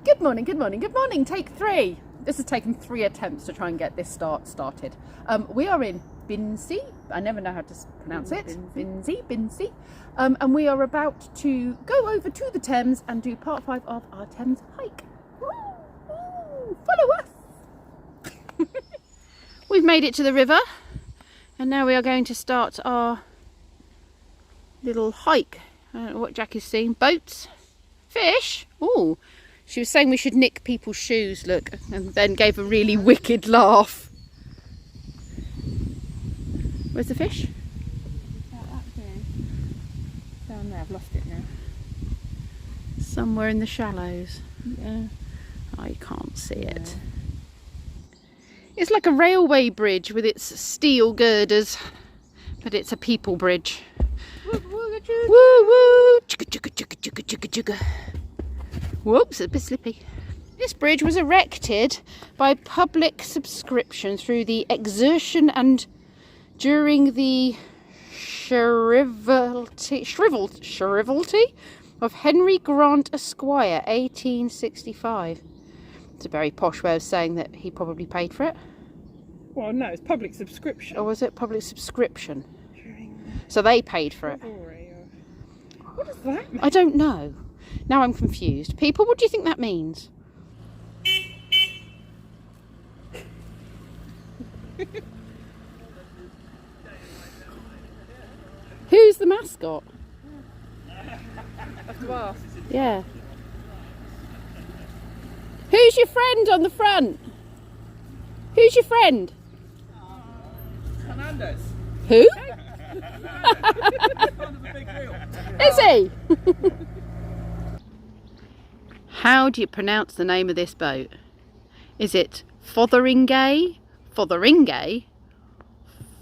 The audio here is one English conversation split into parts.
Good morning, good morning, good morning. Take 3. This has taken 3 attempts to try and get this started. We are in Binsey. I never know how to pronounce it. Binsey. And we are about to go over to the Thames and do part 5 of our Thames hike. Woo! Follow us! We've made it to the river and now we are going to start our little hike. I don't know what Jackie's seen. Boats? Fish? Oh, she was saying we should nick people's shoes, look, and then gave a really wicked laugh. Where's the fish? Down there, I've lost it now. Somewhere in the shallows. Yeah. I can't see it. It's like a railway bridge with its steel girders, but it's a people bridge. Woo woo! Chugga chugga chugga chugga chugga chugga. Whoops, it's a bit slippy. This bridge was erected by public subscription through the exertion and during the shrivelty of Henry Grant Esquire, 1865. It's a very posh way of saying that he probably paid for it. Well, no, it's public subscription. Or was it public subscription? So they paid for it. What does that mean? I don't know. Now I'm confused. People, what do you think that means? Who's the mascot? I have to ask. Yeah. Who's your friend on the front? Who's your friend? Fernandez. Who? Is he? How do you pronounce the name of this boat? Is it Fotheringay? Fotheringy?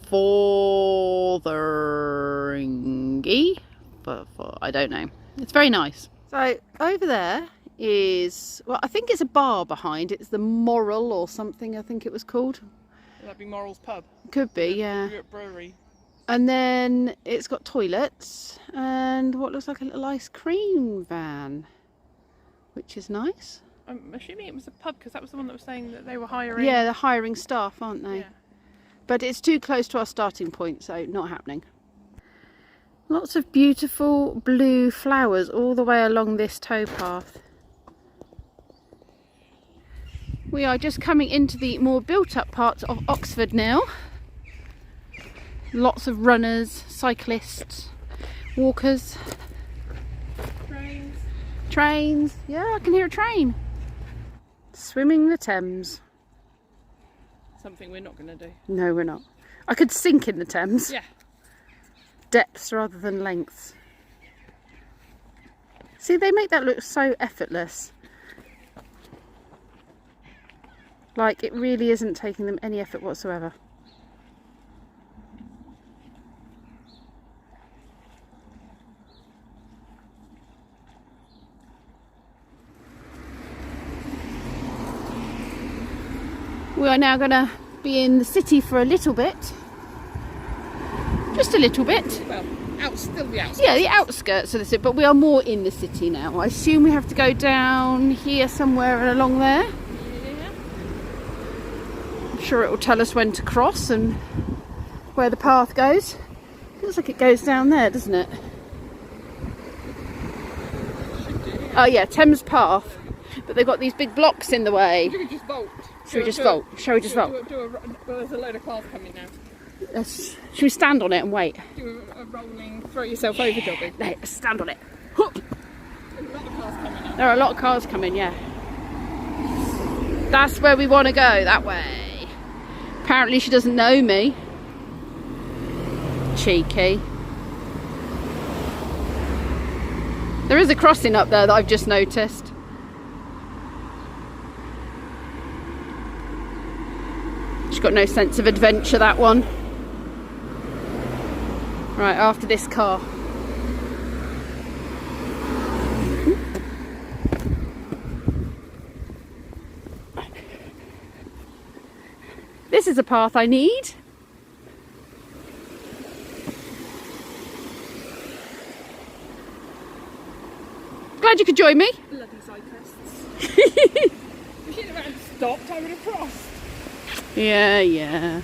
Fotheringy? I don't know. It's very nice. So over there is, well, I think it's a bar behind. It's the Moral or something, I think it was called. Would that be Moral's pub? Could be, yeah. Brewery. And then it's got toilets and what looks like a little ice cream van, which is nice. I'm assuming it was a pub because that was the one that was saying that they were hiring. Yeah, they're hiring staff, aren't they? Yeah. But it's too close to our starting point, so not happening. Lots of beautiful blue flowers all the way along this towpath. We are just coming into the more built-up parts of Oxford now. Lots of runners, cyclists, walkers. Trains. Yeah, I can hear a train. Swimming the Thames. Something we're not going to do. No, we're not. I could sink in the Thames. Yeah. Depths rather than lengths. See, they make that look so effortless. Like, it really isn't taking them any effort whatsoever. We are now going to be in the city for a little bit. Just a little bit. Well, still the outskirts. Yeah, the outskirts of the city, but we are more in the city now. I assume we have to go down here somewhere and along there. Yeah. I'm sure it will tell us when to cross and where the path goes. Looks like it goes down there, doesn't it? Oh yeah, Thames Path. But they've got these big blocks in the way. Should we just vault? Should we just vault? Shall we just vault? Well, there's a load of cars coming now. Should we stand on it and wait? Do a rolling, throw yourself over jobbing. No, stand on it. Hoop. There's a lot of cars coming now. There are a lot of cars coming, yeah. That's where we want to go, that way. Apparently she doesn't know me. Cheeky. There is a crossing up there that I've just noticed. She's got no sense of adventure, that one. Right, after this car. This is a path I need. Glad you could join me. Bloody cyclists. stopped, I would have crossed. Yeah, yeah.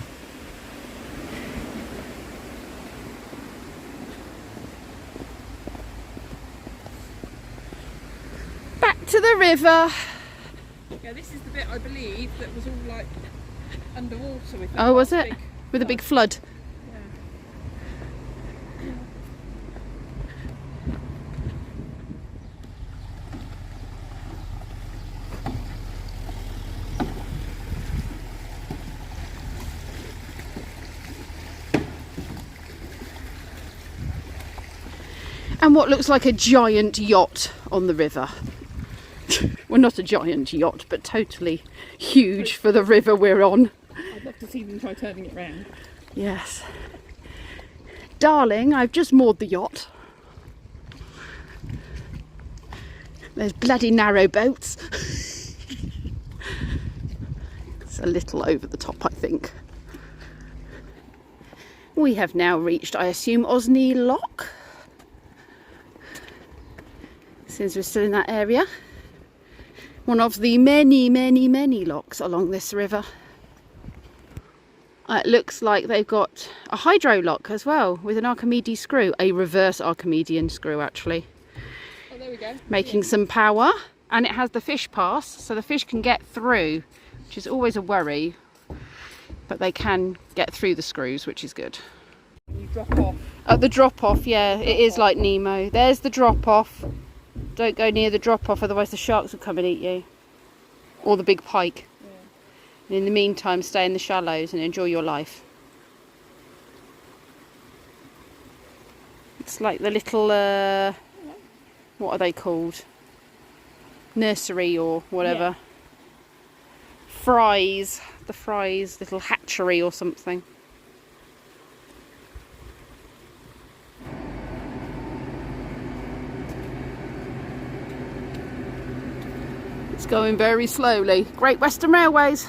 Back to the river. Yeah, this is the bit I believe that was all like underwater with. Oh, was it? With a big flood. And what looks like a giant yacht on the river. Well, not a giant yacht, but totally huge for the river we're on. I'd love to see them try turning it round. Yes. Darling, I've just moored the yacht. There's bloody narrowboats. It's a little over the top, I think. We have now reached, I assume, Osney Lock. Since we're still in that area. One of the many, many, many locks along this river. It looks like they've got a hydro lock as well with an Archimedes screw, a reverse Archimedean screw actually. Oh, there we go. Making some power, and it has the fish pass, so the fish can get through, which is always a worry, but they can get through the screws, which is good. You drop off. At the drop off, yeah, it is like Nemo. There's the drop off. Don't go near the drop off, otherwise the sharks will come and eat you. Or the big pike. Yeah. And in the meantime, stay in the shallows and enjoy your life. It's like the little, what are they called? Nursery or whatever. Yeah. Fry's, the Fry's little hatchery or something. It's going very slowly. Great Western Railways.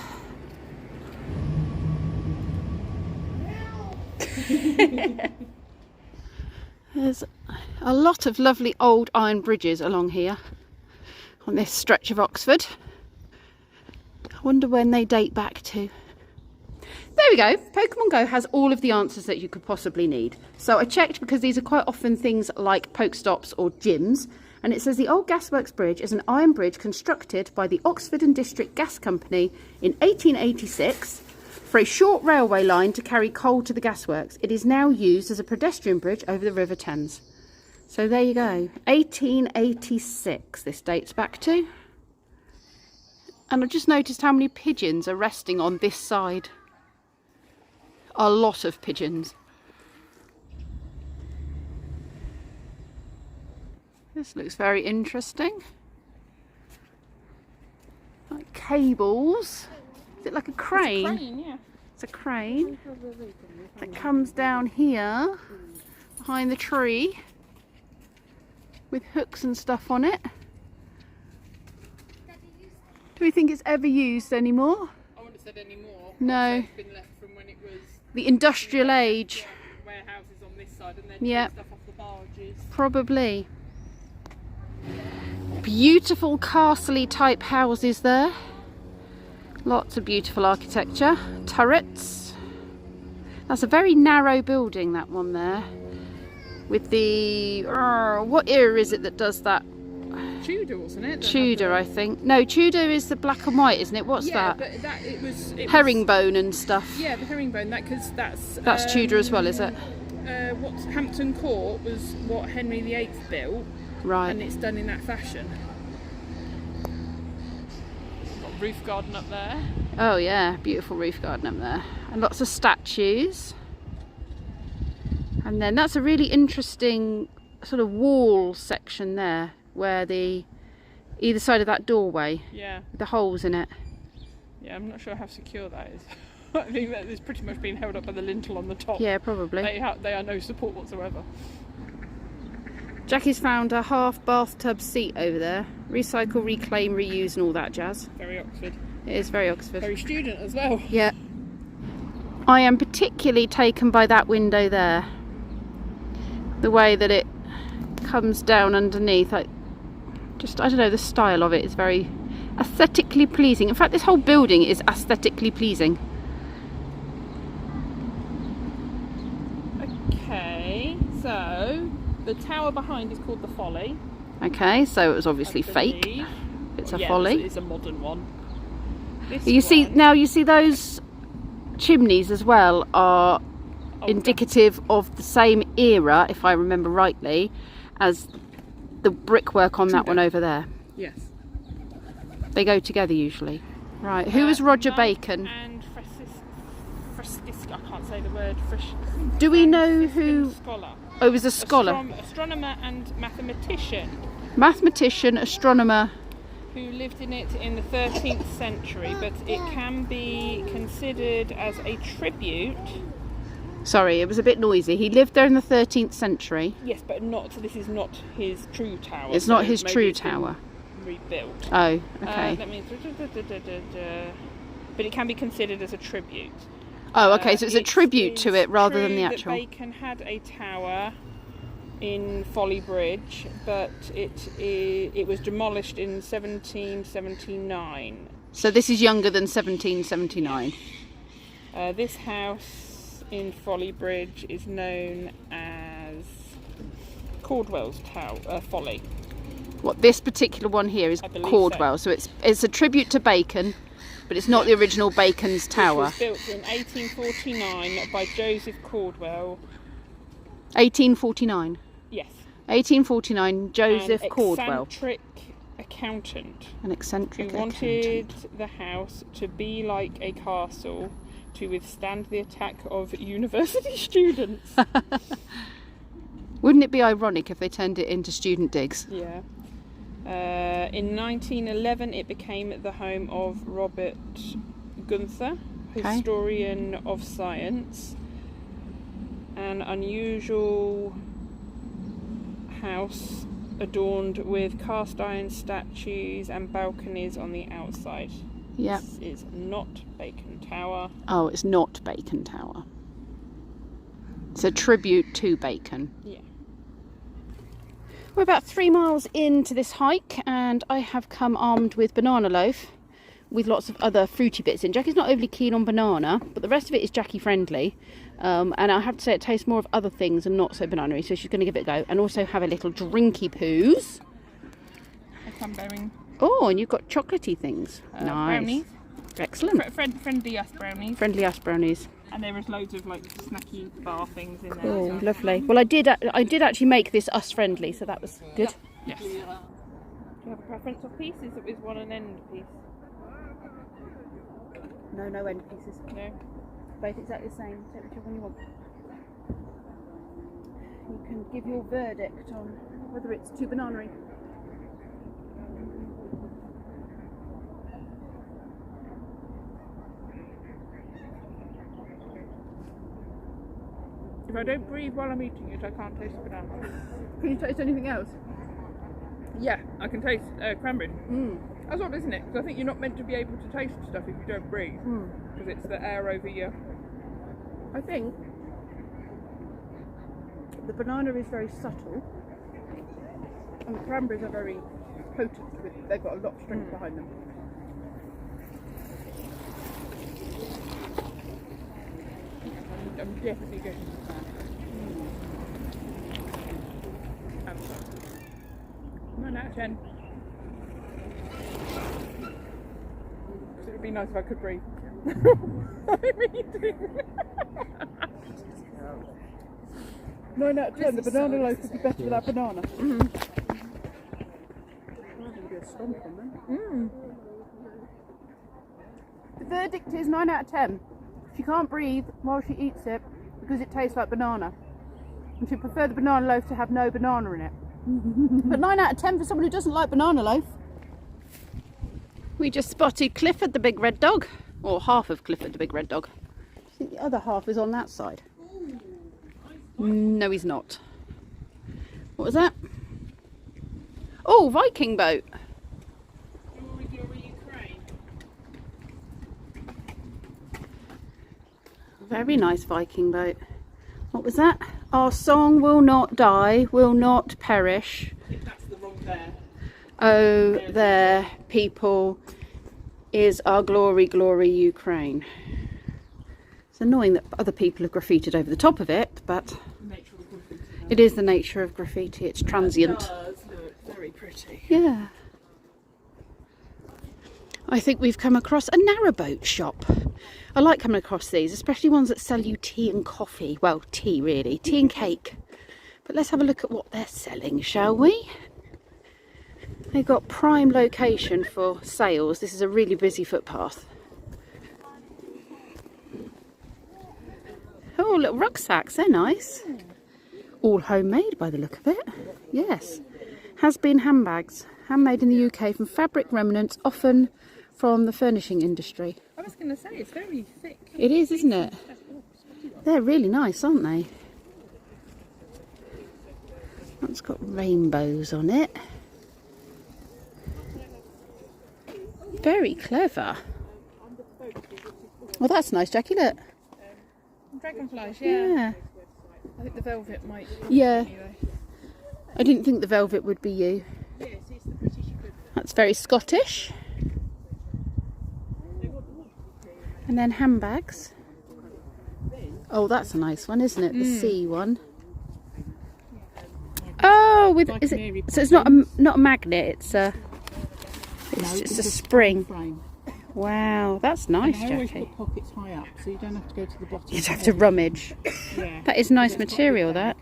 There's a lot of lovely old iron bridges along here on this stretch of Oxford. I wonder when they date back to. There we go. Pokemon Go has all of the answers that you could possibly need. So I checked because these are quite often things like Pokestops or gyms. And it says the old Gasworks Bridge is an iron bridge constructed by the Oxford and District Gas Company in 1886 for a short railway line to carry coal to the gasworks. It is now used as a pedestrian bridge over the River Thames. So there you go. 1886 this dates back to. And I've just noticed how many pigeons are resting on this side. A lot of pigeons. This looks very interesting. Like cables. Is it like a crane? It's a crane, yeah. It's a crane that comes down here behind the tree with hooks and stuff on it. Do we think it's ever used anymore? I wouldn't have said anymore. No. It's been left from when it was the industrial age. Warehouses on this side and then yep. stuff off the barges. Probably. Beautiful castle-y type houses there. Lots of beautiful architecture. Turrets. That's a very narrow building, that one there. With the... what era is it that does that? Tudor, wasn't it? Tudor, I think. No, Tudor is the black and white, isn't it? What's that? Yeah, but it was herringbone and stuff. Yeah, the herringbone. That's Tudor as well, is it? What's Hampton Court was what Henry VIII built. Right. And it's done in that fashion. Got a roof garden up there. Oh yeah, beautiful roof garden up there. And lots of statues. And then that's a really interesting sort of wall section there, where either side of that doorway. Yeah. With the holes in it. Yeah, I'm not sure how secure that is. I think that it's pretty much being held up by the lintel on the top. Yeah, probably. They are no support whatsoever. Jackie's found a half bathtub seat over there. Recycle, reclaim, reuse and all that jazz. Very Oxford. It is very Oxford. Very student as well. Yeah. I am particularly taken by that window there. The way that it comes down underneath. I don't know, the style of it is very Aesthetically pleasing. In fact, this whole building is aesthetically pleasing. Okay, so the tower behind is called the Folly. Okay, so it was obviously fake. It's a Folly. It's a modern one. You see those chimneys as well are indicative of the same era, if I remember rightly, as the brickwork on that one over there. Yes. They go together usually. Right, who was Roger Bacon? And I can't say the word. Do we know who? Scholar. Oh, he was a scholar. Astronomer and mathematician. Mathematician, astronomer. Who lived in it in the 13th century, but it can be considered as a tribute. Sorry, it was a bit noisy. He lived there in the 13th century. Yes, but this is not his true tower. It's not his true tower. Rebuilt. Oh, okay. But it can be considered as a tribute. Oh, okay, so it's a tribute to it rather than the actual. Bacon had a tower in Folly Bridge, but it was demolished in 1779. So this is younger than 1779. This house in Folly Bridge is known as Caldwell's Tower, Folly. What, this particular one here is Caldwell, so it's a tribute to Bacon, but it's not the original Bacon's tower. It was built in 1849 by Joseph Caldwell. 1849. Yes. 1849, Joseph Caldwell. An eccentric accountant. An eccentric who wanted the house to be like a castle to withstand the attack of university students. Wouldn't it be ironic if they turned it into student digs? Yeah. In 1911 it became the home of Robert Gunther, historian of science. An unusual house adorned with cast iron statues and balconies on the outside. Yeah. This is not Bacon Tower. Oh, it's not Bacon Tower. It's a tribute to Bacon. Yeah. We're about 3 miles into this hike and I have come armed with banana loaf with lots of other fruity bits in. Jackie's not overly keen on banana, but the rest of it is Jackie friendly. And I have to say it tastes more of other things and not so banana-y, so she's going to give it a go. And also have a little drinky poos. Oh, and you've got chocolatey things. Nice. Brownies. Excellent. Friendly us brownies. Friendly us brownies. And there was loads of like snacky bar things in there. Oh, lovely. Well, I did actually make this us friendly, so that was good. Yes. Do you have a preference of pieces? It was one an end piece. No end pieces. No. Both exactly the same. Take whichever one you want. You can give your verdict on whether it's too banana-y. If I don't breathe while I'm eating it, I can't taste the banana. Can you taste anything else? Yeah, I can taste cranberry. That's odd, isn't it? Because I think you're not meant to be able to taste stuff if you don't breathe. Because it's the air over you. I think the banana is very subtle and the cranberries are very potent. They've got a lot of strength behind them. I'm definitely getting the pan. 9 out of 10. It would be nice if I could breathe. I really do. 9 out of 10. The banana loaf would be better without banana. The verdict is 9 out of 10. She can't breathe while she eats it because it tastes like banana. And she'd prefer the banana loaf to have no banana in it. But 9 out of 10 for someone who doesn't like banana loaf. We just spotted Clifford the big red dog. Or half of Clifford the big red dog. I think the other half is on that side. No, he's not. What was that? Oh, Viking boat. Very nice Viking boat. What was that? Our song will not die, will not perish. I think that's the wrong bear. Oh, there, people, is our glory, glory Ukraine. It's annoying that other people have graffitied over the top of it, but it is the nature of graffiti. It's transient. It does look very pretty. Yeah. I think we've come across a narrowboat shop. I like coming across these, especially ones that sell you tea and coffee. Well, tea really, tea and cake. But let's have a look at what they're selling, shall we? They've got prime location for sales. This is a really busy footpath. Oh, little rucksacks, they're nice. All homemade by the look of it. Yes. Has-been handbags, handmade in the UK from fabric remnants, often from the furnishing industry. I was going to say, it's very thick. It is, isn't it? They're really nice, aren't they? It's got rainbows on it. Very clever. Well, that's nice, Jackie, look. Dragonflies, Yeah. I think the velvet might. Yeah. I didn't think the velvet would be you. Yes, it's the British equivalent. That's very Scottish. And then handbags. Oh, that's a nice one, isn't it? The sea one. Oh, with is it? So it's not a magnet. It's a it's a spring. Frame. Wow, that's nice, And I always Jackie. put pockets high up, so you don't have to go to the bottom. You'd have to rummage. Yeah. That is nice It's got material. the That.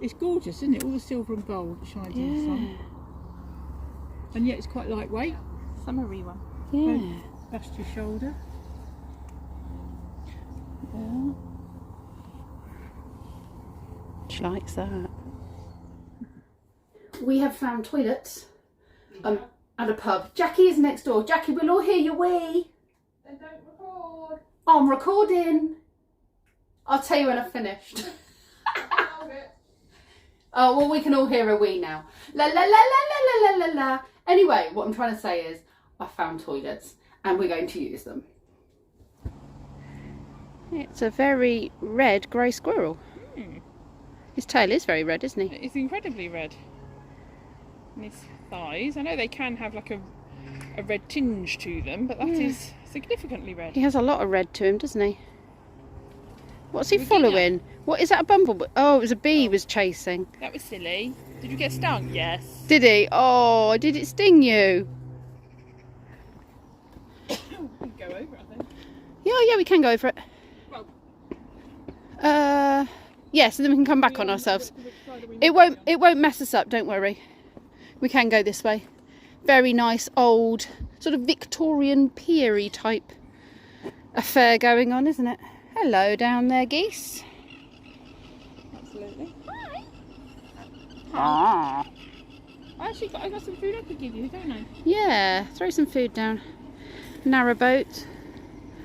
It's gorgeous, isn't it? All the silver and gold that shines in the sun. And yet it's quite lightweight. Summery one. Yeah. Bust your shoulder. Yeah. She likes that. We have found toilets at a pub. Jackie is next door. Jackie, we'll all hear your wee. Then don't record. I'm recording. I'll tell you when I've finished. Oh, well, we can all hear a wee now. La la la la la la la la la. Anyway, what I'm trying to say is I found toilets and we're going to use them. It's a very red grey squirrel. His tail is very red, isn't he? It's incredibly red. And his thighs, I know they can have like a red tinge to them, but that is significantly red. He has a lot of red to him, doesn't he? What's he Regina. following? What is that, a bumblebee? Oh, it was a bee he was chasing. That was silly. Did you get stung? Yes. Did he? Oh, did it sting you? We can go over it, I think. Yeah, we can go over it. Well, Yes, and then we can come back on ourselves. It won't mess us up, don't worry. We can go this way. Very nice old sort of Victorian pier-y type affair going on, isn't it? Hello down there, geese. absolutely. Ah. I got some food I could give you, don't I? Yeah, throw some food down. Narrowboat.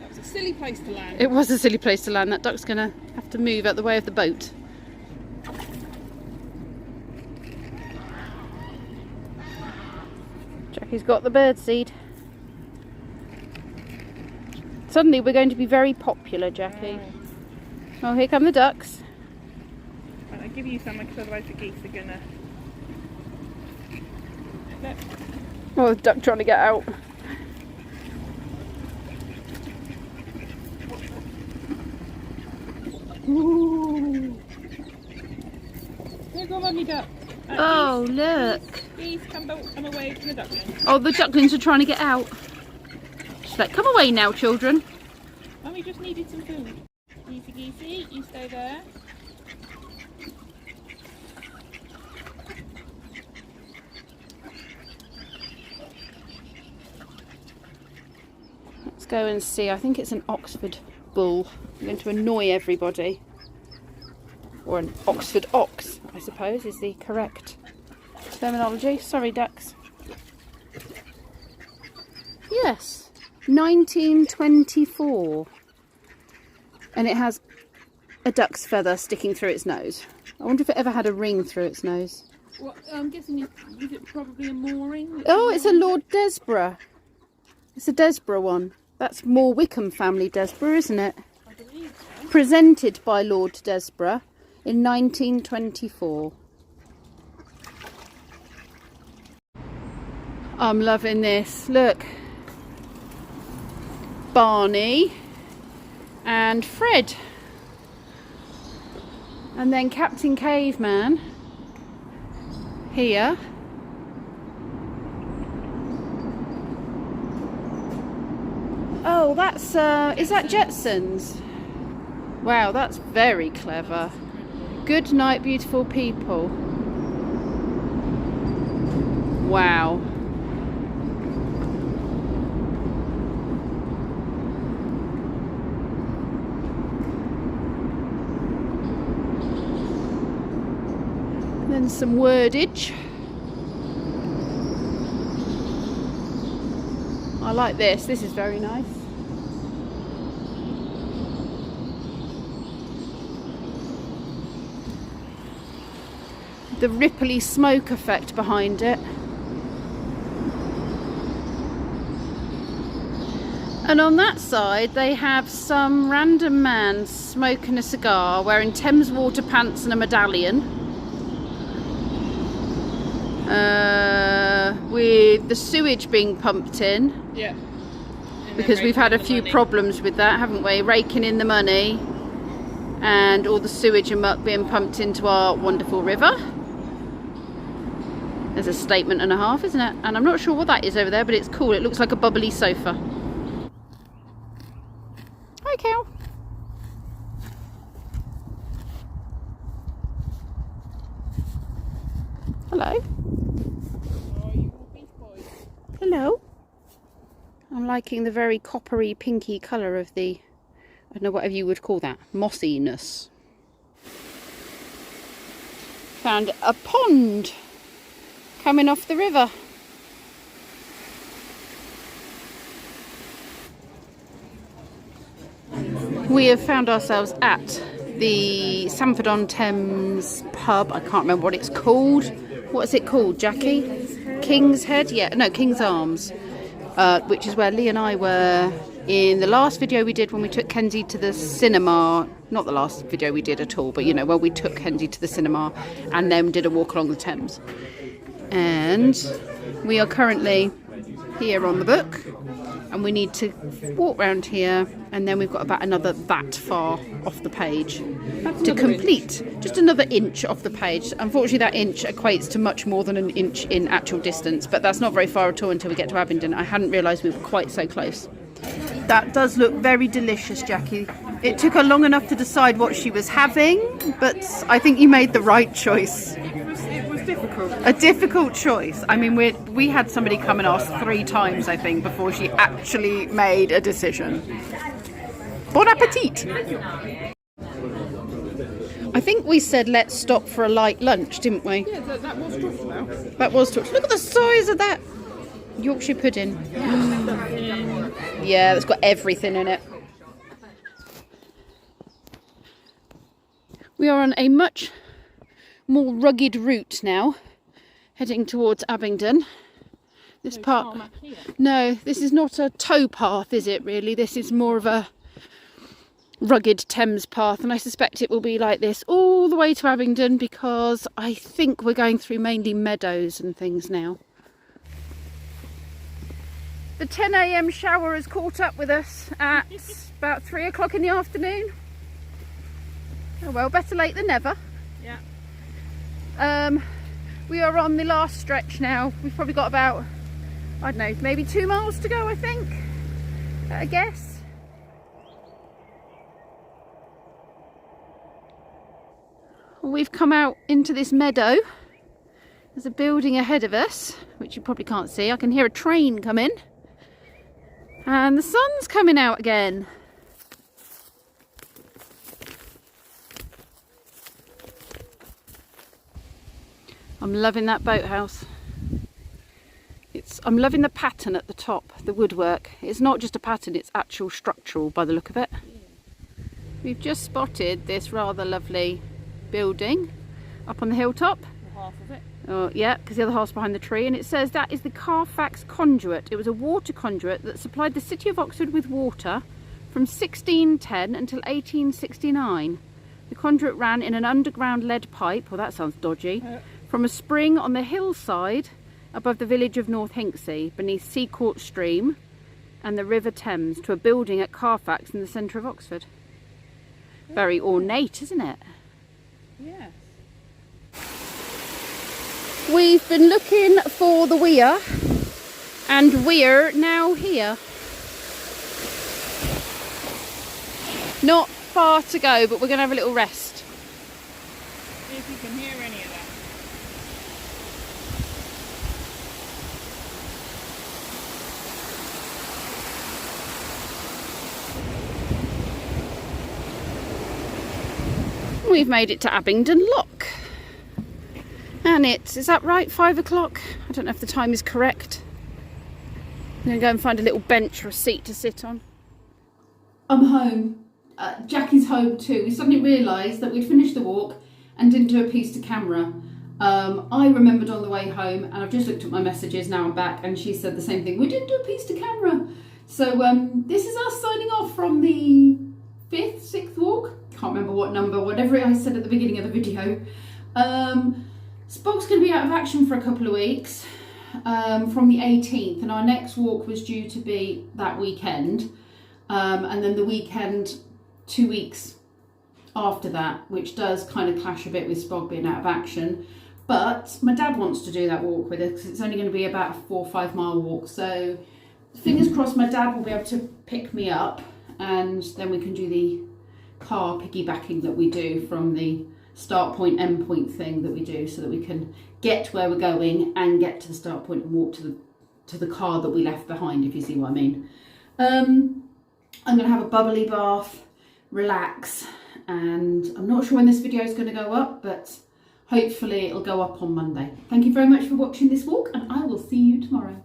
That was a silly place to land. It was a silly place to land. That duck's going to have to move out the way of the boat. Jackie's got the birdseed. Suddenly we're going to be very popular, Jackie. Oh, here come the ducks. Right, I'll give you some because otherwise the geese are gonna. Look. Oh, the duck trying to get out. Ooh. Here, go on, me duck. Oh, look. Geese, come away from the ducklings. Oh, the ducklings are trying to get out. She's like, come away now, children. Mummy just needed some food. Geesey, you stay there. Let's go and see. I think it's an Oxford bull. I'm going to annoy everybody. Or an Oxford ox, I suppose, is the correct terminology. Sorry, ducks. Yes, 1924. And it has a duck's feather sticking through its nose. I wonder if it ever had a ring through its nose. Well, I'm guessing is it probably a mooring? Oh, it's a Lord Desborough. It's a Desborough one. That's More Wickham family Desborough, isn't it? I believe so. Presented by Lord Desborough in 1924. I'm loving this. Look. Barney and Fred. And then Captain Caveman here. Oh, that's is that Jetsons? Wow, that's very clever. Good night, beautiful people. Wow. Then some wordage. I like this. This is very nice. The ripply smoke effect behind it. And on that side they have some random man smoking a cigar, wearing Thames water pants and a medallion. With the sewage being pumped in. Yeah. Because we've had a few problems with that, haven't we? Raking in the money and all the sewage and muck being pumped into our wonderful river. There's a statement and a half, isn't it? And I'm not sure what that is over there, but it's cool. It looks like a bubbly sofa. Hi, Cal. Hello. Hello. I'm liking the very coppery, pinky colour of the, I don't know, whatever you would call that, mossiness. Found a pond coming off the river. We have found ourselves at the Sandford-On-Thames pub. I can't remember what it's called. What is it called, Jackie? King's Head? Yeah, no, King's Arms. Which is where Lee and I were in the last video we did when we took Kenzie to the cinema. Not the last video we did at all, but you know, where we took Kenzie to the cinema and then did a walk along the Thames. And we are currently here on the book, and we need to walk round here, and then we've got about another that far off the page to complete. Just another inch off the page. Unfortunately, that inch equates to much more than an inch in actual distance, but that's not very far at all until we get to Abingdon. I hadn't realised we were quite so close. That does look very delicious, Jackie. It took her long enough to decide what she was having, but I think you made the right choice. It was difficult. A difficult choice. I mean, we had somebody come and ask 3 times, I think, before she actually made a decision. Bon appetit! I think we said let's stop for a light lunch, didn't we? Yeah, that was talked about. That was talked. Look at the size of that Yorkshire pudding. Yeah, it's got everything in it. We are on a much more rugged route now, heading towards Abingdon. This part, no, this is not a tow path, is it really? This is more of a rugged Thames path, and I suspect it will be like this all the way to Abingdon, because I think we're going through mainly meadows and things now. The 10 AM shower has caught up with us at about 3 o'clock in the afternoon. Oh well, better late than never. Yeah. We are on the last stretch now. We've probably got about, I don't know, maybe 2 miles to go, I think, I guess. We've come out into this meadow. There's a building ahead of us, which you probably can't see. I can hear a train coming. And the sun's coming out again. I'm loving that boathouse. I'm loving the pattern at the top, the woodwork. It's not just a pattern, it's actual structural by the look of it. We've just spotted this rather lovely building up on the hilltop. Half of it. Oh, yeah, because the other half's behind the tree, and it says that is the Carfax conduit. It was a water conduit that supplied the city of Oxford with water from 1610 until 1869. The conduit ran in an underground lead pipe, well that sounds dodgy, from a spring on the hillside above the village of North Hinksey, beneath Seacourt Stream and the River Thames, to a building at Carfax in the centre of Oxford. Very ornate, isn't it? Yes. We've been looking for the weir, and we're now here. Not far to go, but we're going to have a little rest. See if you can hear any of that. We've made it to Abingdon Lock. And is that right, 5 o'clock? I don't know if the time is correct. I'm going to go and find a little bench or a seat to sit on. I'm home. Jackie's home too. We suddenly realised that we'd finished the walk and didn't do a piece to camera. I remembered on the way home, and I've just looked at my messages, now I'm back, and she said the same thing. We didn't do a piece to camera. So this is us signing off from the 5th, 6th walk. Can't remember what number, whatever I said at the beginning of the video. Spock's going to be out of action for a couple of weeks from the 18th, and our next walk was due to be that weekend, and then the weekend 2 weeks after that, which does kind of clash a bit with Spog being out of action. But my dad wants to do that walk with us because it's only going to be about a 4 or 5 mile walk, so fingers crossed my dad will be able to pick me up, and then we can do the car piggybacking that we do from the start point, end point thing that we do, so that we can get to where we're going and get to the start point and walk to the car that we left behind, if you see what I mean. I'm going to have a bubbly bath, relax, and I'm not sure when this video is going to go up, but hopefully it'll go up on Monday. Thank you very much for watching this walk, and I will see you tomorrow.